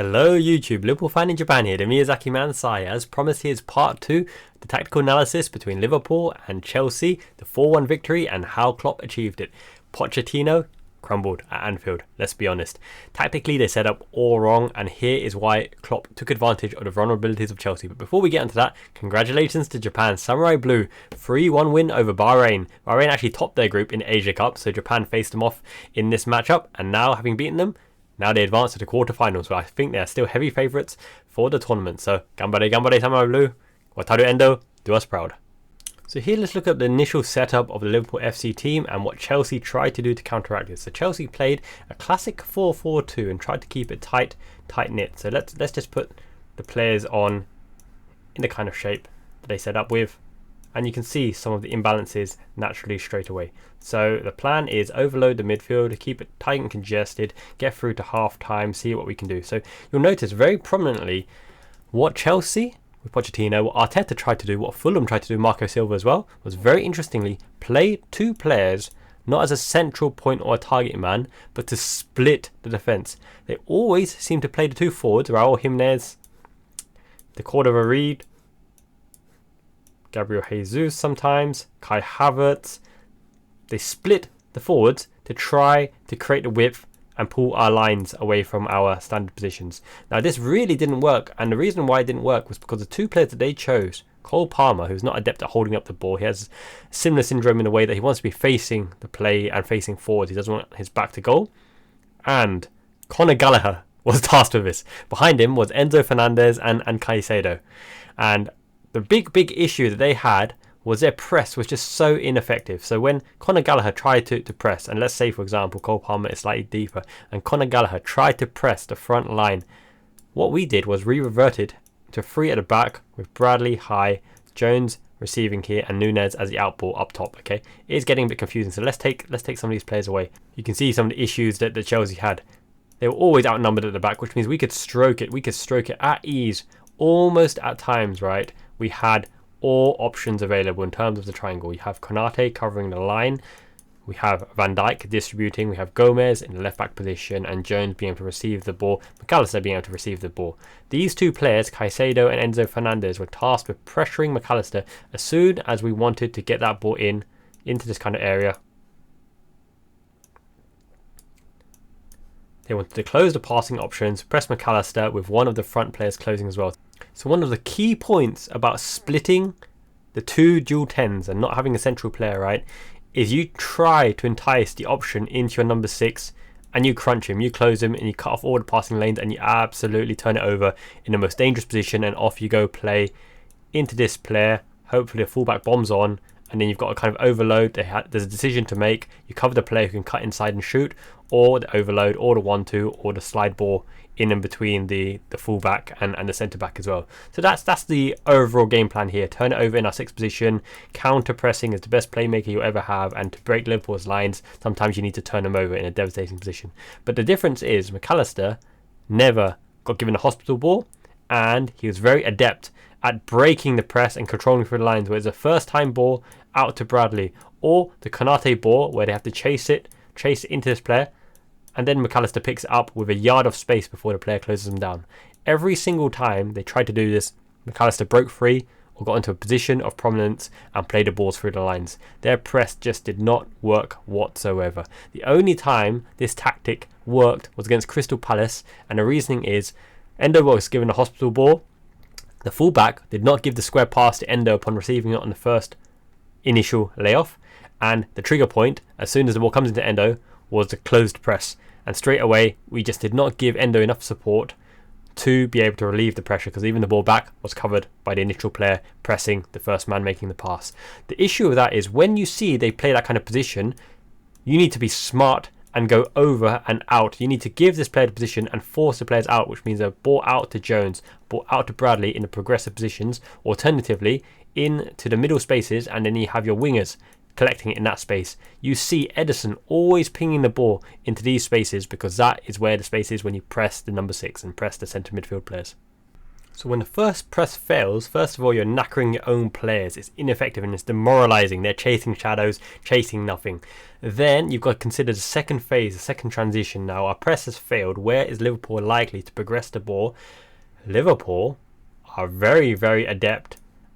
Hello YouTube, Liverpool fan in Japan here, the Miyazaki man Sai. As promised, here's part 2, the tactical analysis between Liverpool and Chelsea, the 4-1 victory and how Klopp achieved it. Pochettino crumbled at Anfield, let's be honest. Tactically they set up all wrong, and here is why Klopp took advantage of the vulnerabilities of Chelsea. But before we get into that, congratulations to Japan. Samurai Blue, 3-1 win over Bahrain. Bahrain actually topped their group in Asia Cup, so Japan faced them off in this matchup, and now having beaten them, now they advance to the quarterfinals, where I think they are still heavy favourites for the tournament. So, Gambare, Gambare, Samurai Blue. Wataru Endo, do us proud. So here let's look at the initial setup of the Liverpool FC team and what Chelsea tried to do to counteract this. So Chelsea played a classic 4-4-2 and tried to keep it tight-knit. So let's just put the players on in the kind of shape that they set up with. And you can see some of the imbalances naturally straight away. So the plan is overload the midfield, keep it tight and congested, get through to half time, see what we can do. So you'll notice very prominently what Chelsea with Pochettino, what Arteta tried to do, what Fulham tried to do, Marco Silva as well, was very interestingly play two players not as a central point or a target man, but to split the defence. They always seem to play the two forwards, Raul Jimenez, the Cordova Reed, Gabriel Jesus sometimes, Kai Havertz. They split the forwards to try to create the width and pull our lines away from our standard positions. Now this really didn't work, and the reason why it didn't work was because the two players that they chose, Cole Palmer, who's not adept at holding up the ball, he has similar syndrome in the way that he wants to be facing the play and facing forwards, he doesn't want his back to goal, and Conor Gallagher was tasked with this. Behind him was Enzo Fernandez and Caicedo, and the big issue that they had was their press was just so ineffective. So when Conor Gallagher tried to press, and let's say for example Cole Palmer is slightly deeper, and Conor Gallagher tried to press the front line, what we did was we reverted to 3 at the back with Bradley high, Jones receiving here, and Nunez as the outball up top. Okay, it is getting a bit confusing, so let's take some of these players away. You can see some of the issues that Chelsea had. They were always outnumbered at the back, which means we could stroke it at ease, almost at times, right? We had all options available in terms of the triangle. You have Konate covering the line, we have Van Dijk distributing, we have Gomez in the left back position, and Jones being able to receive the ball, Mac Allister being able to receive the ball. These two players, Caicedo and Enzo Fernandez, were tasked with pressuring Mac Allister as soon as we wanted to get that ball into this kind of area. They wanted to close the passing options, press Mac Allister with one of the front players closing as well. So one of the key points about splitting the two dual 10s and not having a central player, right, is you try to entice the option into your number 6 and you crunch him, you close him, and you cut off all the passing lanes, and you absolutely turn it over in the most dangerous position, and off you go play into this player. Hopefully a fullback bombs on, and then you've got a kind of overload. There's a decision to make. You cover the player who can cut inside and shoot, or the overload, or the 1-2, or the slide ball in and between the fullback and the centre back as well. So that's the overall game plan here. Turn it over in our 6th position. Counter pressing is the best playmaker you ever have, and to break Liverpool's lines, sometimes you need to turn them over in a devastating position. But the difference is Mac Allister never got given a hospital ball, and he was very adept at breaking the press and controlling through the lines, where it's a first time ball out to Bradley, or the Konate ball where they have to chase it into this player, and then Mac Allister picks it up with a yard of space before the player closes him down. Every single time they tried to do this, Mac Allister broke free or got into a position of prominence and played the balls through the lines. Their press just did not work whatsoever. The only time this tactic worked was against Crystal Palace, and the reasoning is Endo was given a hospital ball. The fullback did not give the square pass to Endo upon receiving it on the first initial layoff, and the trigger point, as soon as the ball comes into Endo, was the closed press, and straight away we just did not give Endo enough support to be able to relieve the pressure, because even the ball back was covered by the initial player pressing the first man making the pass. The issue with that is when you see they play that kind of position, you need to be smart and go over and out. You need to give this player the position and force the players out, which means a ball out to Jones, ball out to Bradley in the progressive positions, alternatively into the middle spaces, and then you have your wingers collecting it in that space. You see Ederson always pinging the ball into these spaces, because that is where the space is when you press the number 6 and press the centre midfield players. So when the first press fails, first of all, you're knackering your own players. It's ineffective and it's demoralising. They're chasing shadows, chasing nothing. Then you've got to consider the second phase, the second transition. Now, our press has failed. Where is Liverpool likely to progress the ball? Liverpool are very, very adept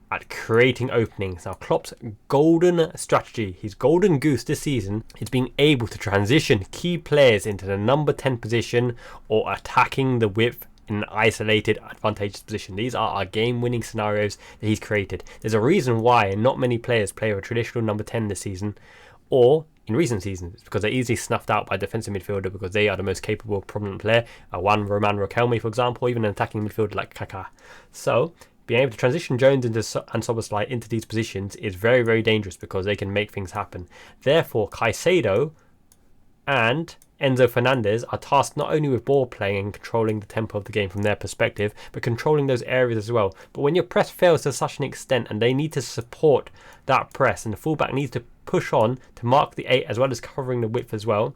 at creating openings. Now, Klopp's golden strategy, his golden goose this season, is being able to transition key players into the number 10 position or attacking the width in an isolated, advantageous position. These are our game-winning scenarios that he's created. There's a reason why not many players play with a traditional number 10 this season, or in recent seasons. It's because they're easily snuffed out by defensive midfielder because they are the most capable, prominent player. One Roman Riquelme, for example, even an attacking midfielder like Kaká. So, being able to transition Jones and Szoboszlai into these positions is very, very dangerous because they can make things happen. Therefore, Caicedo and Enzo Fernandez are tasked not only with ball playing and controlling the tempo of the game from their perspective, but controlling those areas as well. But when your press fails to such an extent and they need to support that press and the fullback needs to push on to mark the 8 as well as covering the width as well,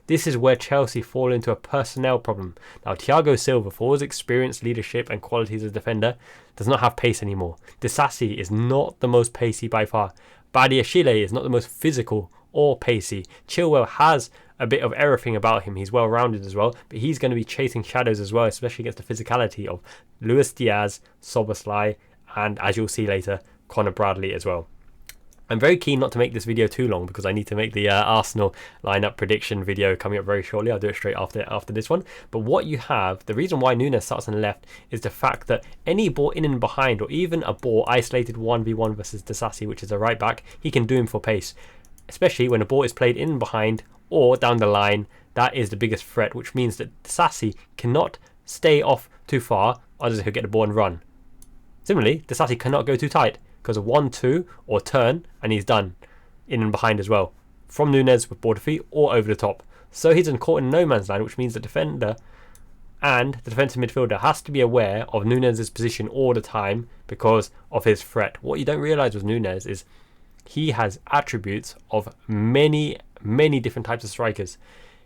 this is where Chelsea fall into a personnel problem. Now, Thiago Silva, for his experience, leadership and qualities as a defender, does not have pace anymore. Disasi is not the most pacey by far. Badiashile is not the most physical or pacey. Chilwell has a bit of everything about him. He's well rounded as well, but he's going to be chasing shadows as well, especially against the physicality of Luis Diaz, Szoboszlai, and as you'll see later, Conor Bradley as well. I'm very keen not to make this video too long because I need to make the Arsenal lineup prediction video coming up very shortly. I'll do it straight after this one. But what you have, the reason why Nunez starts on the left is the fact that any ball in and behind, or even a ball isolated 1v1 versus Disasi, which is a right back, he can do him for pace. Especially when a ball is played in and behind or down the line, that is the biggest threat, which means that Disasi cannot stay off too far, otherwise he'll get the ball and run. Similarly, Disasi cannot go too tight, because a 1-2 or turn and he's done in and behind as well, from Nunez with ball defeat or over the top. So he's caught in no man's land, which means the defender and the defensive midfielder has to be aware of Nunez's position all the time because of his threat. What you don't realise with Nunez is he has attributes of many different types of strikers.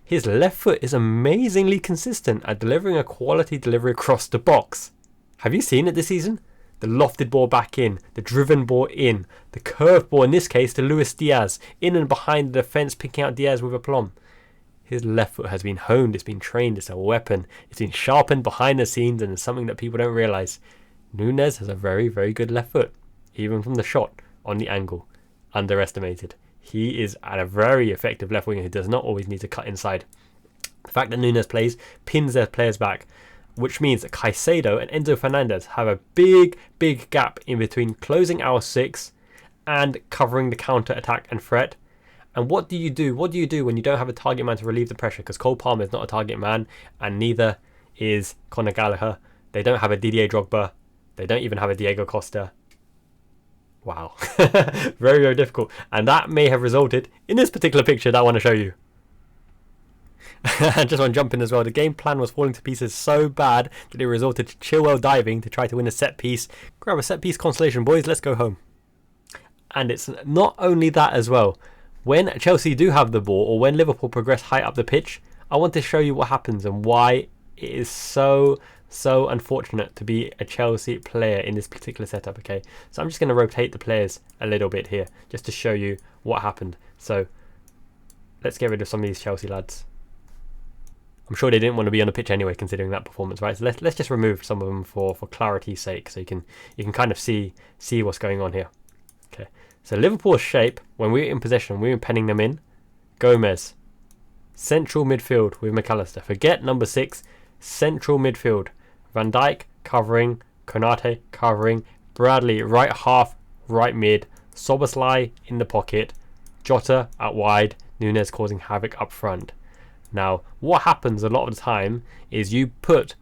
His left foot is amazingly consistent at delivering a quality delivery across the box. Have you seen it this season? The lofted ball back in, the driven ball in, the curved ball, in this case to Luis Diaz, in and behind the defence, picking out Diaz with aplomb. His left foot has been honed, it's been trained, it's a weapon, it's been sharpened behind the scenes, and it's something that people don't realise. Nunez has a very, very good left foot, even from the shot on the angle. Underestimated. He is at a very effective left winger who does not always need to cut inside. The fact that Nunez plays pins their players back, which means that Caicedo and Enzo Fernandez have a big gap in between closing our 6 and covering the counter attack and threat. And what do you do? What do you do when you don't have a target man to relieve the pressure? Because Cole Palmer is not a target man, and neither is Conor Gallagher. They don't have a Didier Drogba. They don't even have a Diego Costa. Wow. Very, very difficult. And that may have resulted in this particular picture that I want to show you. I just want to jump in as well. The game plan was falling to pieces so bad that it resulted to Chilwell diving to try to win a set piece. Grab a set piece consolation, boys. Let's go home. And it's not only that as well. When Chelsea do have the ball, or when Liverpool progress high up the pitch, I want to show you what happens and why it is so unfortunate to be a Chelsea player in this particular setup. Okay, so I'm just going to rotate the players a little bit here just to show you what happened. So let's get rid of some of these Chelsea lads. I'm sure they didn't want to be on the pitch anyway, considering that performance, right? So let's just remove some of them for clarity's sake, so you can kind of see what's going on here. Okay, so Liverpool's shape when we were in possession, we were penning them in. Gomez, central midfield with Mac Allister. Forget number 6, central midfield. Van Dijk covering, Konate covering, Bradley right half, right mid, Szoboszlai in the pocket, Jota out wide, Nunez causing havoc up front. Now, what happens a lot of the time is you put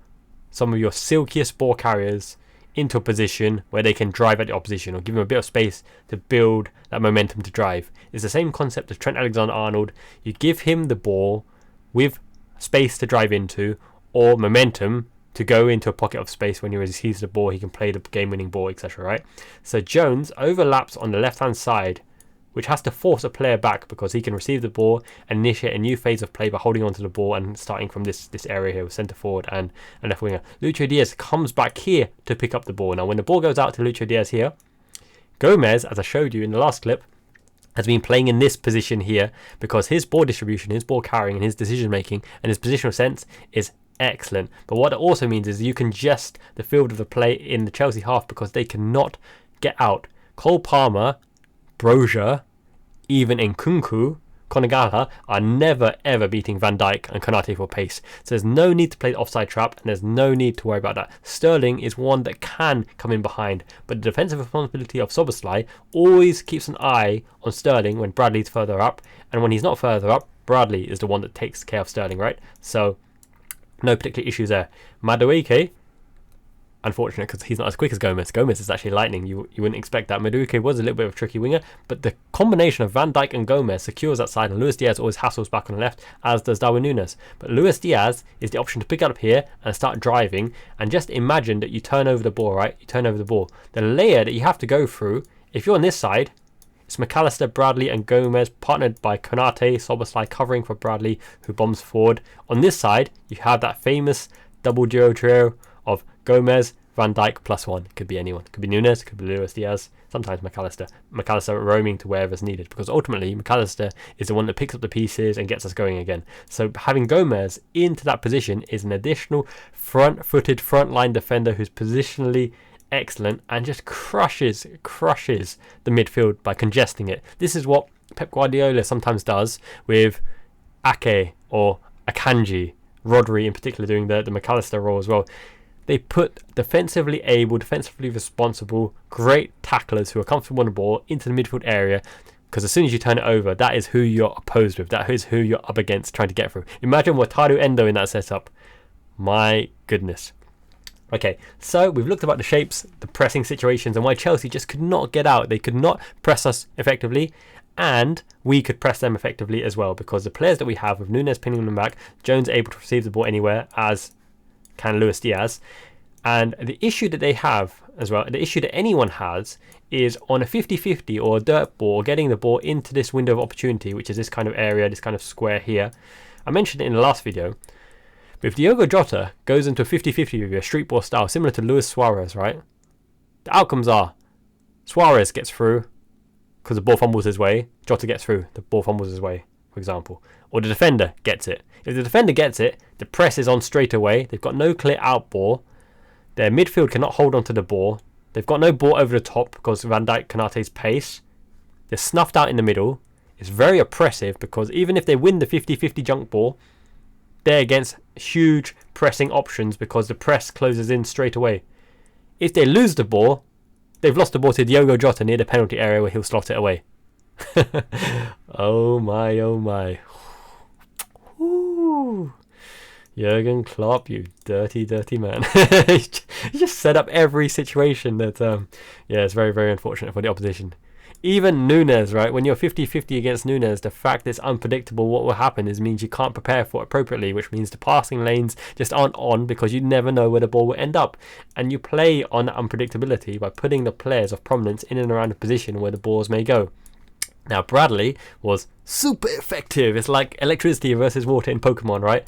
some of your silkiest ball carriers into a position where they can drive at the opposition or give them a bit of space to build that momentum to drive. It's the same concept as Trent Alexander-Arnold. You give him the ball with space to drive into or momentum to go into a pocket of space. When he receives the ball, he can play the game-winning ball, etc. Right? So Jones overlaps on the left-hand side which has to force a player back because he can receive the ball and initiate a new phase of play by holding onto the ball and starting from this area here with centre forward and left winger. Lucho Diaz comes back here to pick up the ball. Now when the ball goes out to Lucho Diaz here, Gomez, as I showed you in the last clip, has been playing in this position here because his ball distribution, his ball carrying and his decision making and his positional sense is excellent. But what it also means is you congest the field of the play in the Chelsea half because they cannot get out. Cole Palmer, Brozier, even Nkunku, Konagala are never ever beating Van Dijk and Konate for pace. So there's no need to play the offside trap and there's no need to worry about that. Sterling is one that can come in behind, but the defensive responsibility of Szoboszlai always keeps an eye on Sterling when Bradley's further up, and when he's not further up, Bradley is the one that takes care of Sterling, right? So no particular issues there. Madueke, unfortunate because he's not as quick as Gomez. Gomez is actually lightning. You wouldn't expect that. Madueke was a little bit of a tricky winger, but the combination of Van Dijk and Gomez secures that side, and Luis Diaz always hassles back on the left, as does Darwin Nunez. But Luis Diaz is the option to pick it up here and start driving, and just imagine that you turn over the ball, right? You turn over the ball. The layer that you have to go through, if you're on this side, it's Mac Allister, Bradley and Gomez, partnered by Konate, Szoboszlai covering for Bradley, who bombs forward. On this side, you have that famous double duo trio of Gomez, Van Dijk plus one. It could be anyone. It could be Nunez, it could be Luis Diaz, sometimes Mac Allister. Mac Allister roaming to wherever's needed, because ultimately Mac Allister is the one that picks up the pieces and gets us going again. So having Gomez into that position is an additional front-footed, front-line defender who's positionally excellent and just crushes the midfield by congesting it. This is what Pep Guardiola sometimes does with Ake or Akanji, Rodri in particular doing the Mac Allister role as well. They put defensively able, defensively responsible, great tacklers who are comfortable on the ball into the midfield area, because as soon as you turn it over, that is who you're opposed with. That is who you're up against trying to get through. Imagine Wataru Endo in that setup. My goodness. Okay, so we've looked about the shapes, the pressing situations, and why Chelsea just could not get out. They could not press us effectively, and we could press them effectively as well, because the players that we have, with Nunez pinning them back, Jones able to receive the ball anywhere, as can Luis Diaz. And the issue that they have as well, the issue that anyone has, is on a 50-50 or a dirt ball, getting the ball into this window of opportunity, which is this kind of area, this kind of square here. I mentioned it in the last video. But if Diogo Jota goes into a 50-50 with a street ball style, similar to Luis Suarez, right? The outcomes are Suarez gets through because the ball fumbles his way. Jota gets through, the ball fumbles his way, for example. Or the defender gets it. If the defender gets it, the press is on straight away. They've got no clear out ball. Their midfield cannot hold onto the ball. They've got no ball over the top because of Van Dijk, Konate's pace. They're snuffed out in the middle. It's very oppressive because even if they win the 50-50 junk ball, they're against huge pressing options because the press closes in straight away. If they lose the ball, they've lost the ball to Diogo Jota near the penalty area where he'll slot it away. Oh my, oh my. Ooh. Jurgen Klopp, you dirty, dirty man. He just set up every situation that, yeah, it's very, very unfortunate for the opposition. Even Nunez, right? When you're 50-50 against Nunez, the fact it's unpredictable what will happen means you can't prepare for it appropriately, which means the passing lanes just aren't on because you never know where the ball will end up. And you play on that unpredictability by putting the players of prominence in and around the position where the balls may go. Now, Bradley was super effective. It's like electricity versus water in Pokemon, right?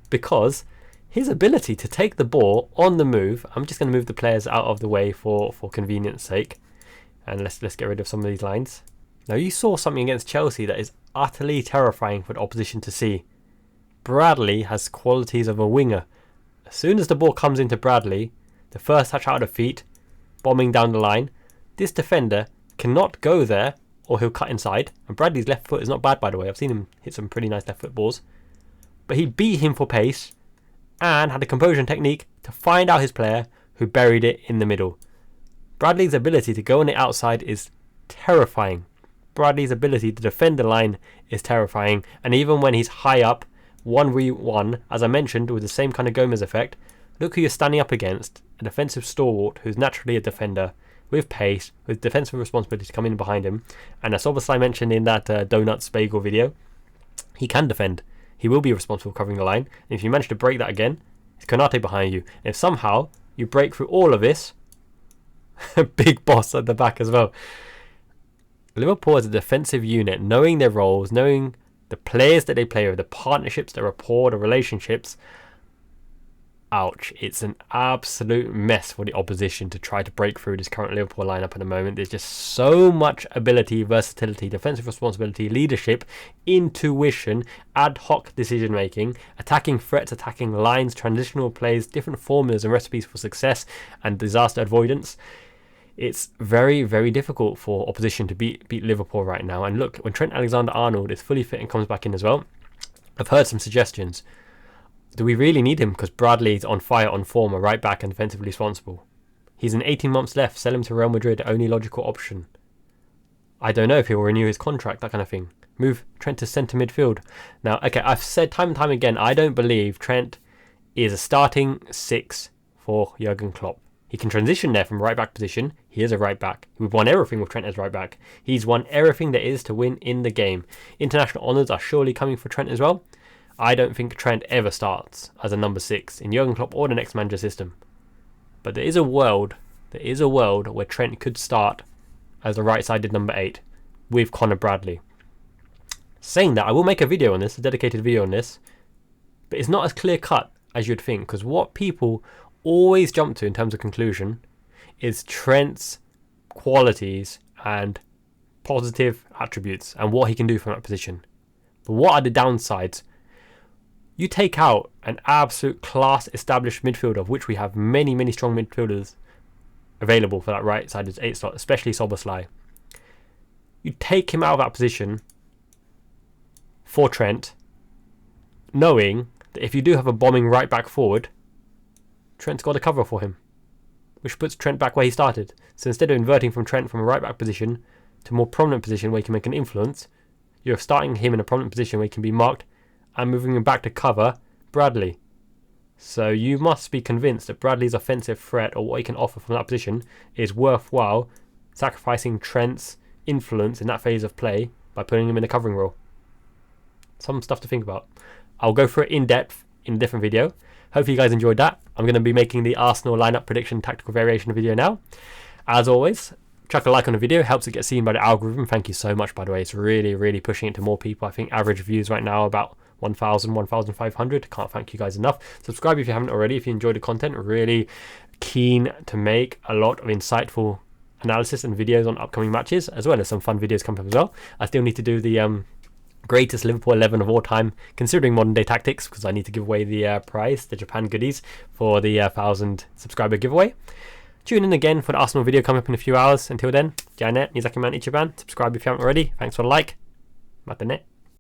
Because his ability to take the ball on the move, I'm just going to move the players out of the way for convenience sake. And let's get rid of some of these lines. Now, you saw something against Chelsea that is utterly terrifying for the opposition to see. Bradley has qualities of a winger. As soon as the ball comes into Bradley, the first touch out of the feet, bombing down the line, this defender cannot go there or he'll cut inside. And Bradley's left foot is not bad, by the way. I've seen him hit some pretty nice left foot balls. But he beat him for pace and had a composure and technique to find out his player who buried it in the middle. Bradley's ability to go on the outside is terrifying. Bradley's ability to defend the line is terrifying. And even when he's high up, 1v1, as I mentioned, with the same kind of Gomez effect, look who you're standing up against. A defensive stalwart who's naturally a defender, with pace, with defensive responsibility to come in behind him. And as Szoboszlai mentioned in that Donuts Bagel video, he can defend. He will be responsible for covering the line. And if you manage to break that again, it's Konate behind you. And if somehow you break through all of this, big boss at the back as well. Liverpool as a defensive unit, knowing their roles, knowing the players that they play with, the partnerships, the rapport, the relationships, ouch, it's an absolute mess for the opposition to try to break through this current Liverpool lineup at the moment. There's just so much ability, versatility, defensive responsibility, leadership, intuition, ad hoc decision making, attacking threats, attacking lines, transitional plays, different formulas and recipes for success and disaster avoidance. It's very, very difficult for opposition to beat Liverpool right now. And look, when Trent Alexander-Arnold is fully fit and comes back in as well, I've heard some suggestions. Do we really need him? Because Bradley's on fire, on form, a right back and defensively responsible. He's in 18 months left. Sell him to Real Madrid, only logical option. I don't know if he'll renew his contract, that kind of thing. Move Trent to centre midfield. Now, okay, I've said time and time again, I don't believe Trent is a starting 6 for Jurgen Klopp. He can transition there from right back position. He is a right back. We've won everything with Trent as right back. He's won everything there is to win in the game. International honours are surely coming for Trent as well. I don't think Trent ever starts as a number 6 in Jurgen Klopp or the next manager system. But there is a world where Trent could start as the right-sided number 8 with Conor Bradley. Saying that, I will make a video on this, a dedicated video on this, but it's not as clear-cut as you'd think, because what people always jump to in terms of conclusion is Trent's qualities and positive attributes and what he can do from that position. But what are the downsides? You take out an absolute class established midfielder, of which we have many, many strong midfielders available for that right-sided 8 slot, especially Szoboszlai. You take him out of that position for Trent, knowing that if you do have a bombing right back forward, Trent's got a cover for him, which puts Trent back where he started. So instead of inverting from Trent from a right back position to a more prominent position where he can make an influence, you're starting him in a prominent position where he can be marked and moving him back to cover Bradley. So you must be convinced that Bradley's offensive threat, or what he can offer from that position, is worthwhile sacrificing Trent's influence in that phase of play by putting him in a covering role. Some stuff to think about. I'll go through it in depth in a different video. Hopefully you guys enjoyed that. I'm going to be making the Arsenal lineup prediction tactical variation video now. As always, chuck a like on the video, helps it get seen by the algorithm. Thank you so much, by the way. It's really, really pushing it to more people. I think average views right now about 1,000, 1,500. Can't thank you guys enough. Subscribe if you haven't already, if you enjoyed the content. Really keen to make a lot of insightful analysis and videos on upcoming matches, as well as some fun videos coming up as well. I still need to do the greatest Liverpool 11 of all time, considering modern day tactics, because I need to give away the prize, the Japan goodies, for the 1,000 subscriber giveaway. Tune in again for the Arsenal video coming up in a few hours. Until then, Janet, Nizaki Man Ichiban. Subscribe if you haven't already. Thanks for the like. Matane.